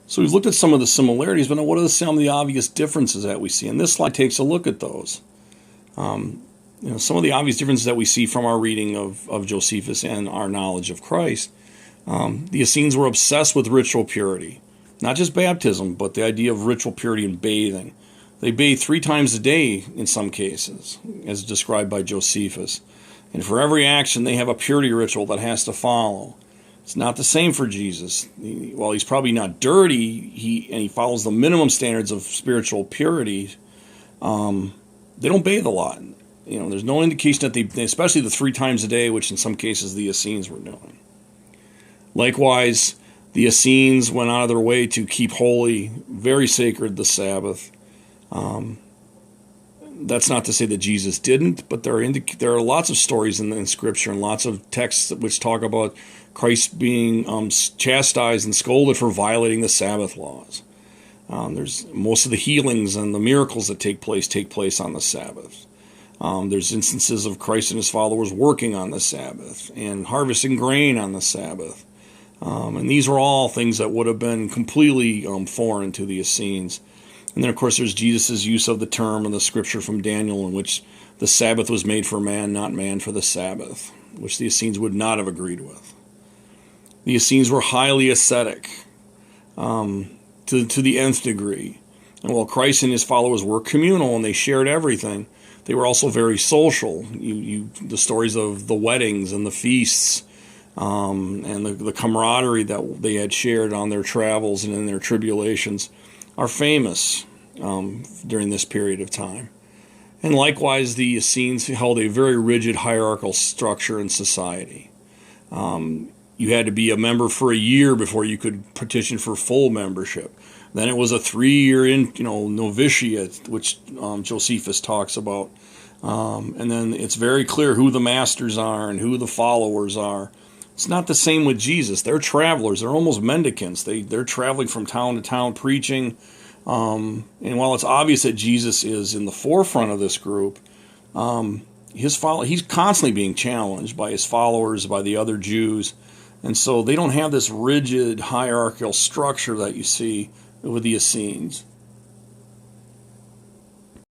So we've looked at some of the similarities, but now what are some of the obvious differences that we see? And this slide takes a look at those. Some of the obvious differences that we see from our reading of Josephus and our knowledge of Christ. The Essenes were obsessed with ritual purity. Not just baptism, but the idea of ritual purity and bathing. They bathe 3 times a day in some cases, as described by Josephus. And for every action, they have a purity ritual that has to follow. It's not the same for Jesus. While he's probably not dirty, he follows the minimum standards of spiritual purity. They don't bathe a lot. There's no indication that they, especially the 3 times a day, which in some cases the Essenes were doing. Likewise, the Essenes went out of their way to keep holy, very sacred, the Sabbath. That's not to say that Jesus didn't, but there are lots of stories in Scripture and lots of texts which talk about Christ being chastised and scolded for violating the Sabbath laws. There's most of the healings and the miracles that take place on the Sabbath. There's instances of Christ and his followers working on the Sabbath and harvesting grain on the Sabbath. And these were all things that would have been completely foreign to the Essenes. And then, of course, there's Jesus' use of the term in the scripture from Daniel in which the Sabbath was made for man, not man for the Sabbath, which the Essenes would not have agreed with. The Essenes were highly ascetic to the nth degree. And while Christ and his followers were communal and they shared everything, they were also very social. The stories of the weddings and the feasts and the camaraderie that they had shared on their travels and in their tribulations are famous during this period of time. And likewise, the Essenes held a very rigid hierarchical structure in society. You had to be a member for a year before you could petition for full membership. Then it was a 3-year novitiate, which Josephus talks about. And then it's very clear who the masters are and who the followers are. It's not the same with Jesus. They're travelers. They're almost mendicants. They're traveling from town to town preaching. And while it's obvious that Jesus is in the forefront of this group, he's constantly being challenged by his followers, by the other Jews. And so they don't have this rigid hierarchical structure that you see with the Essenes.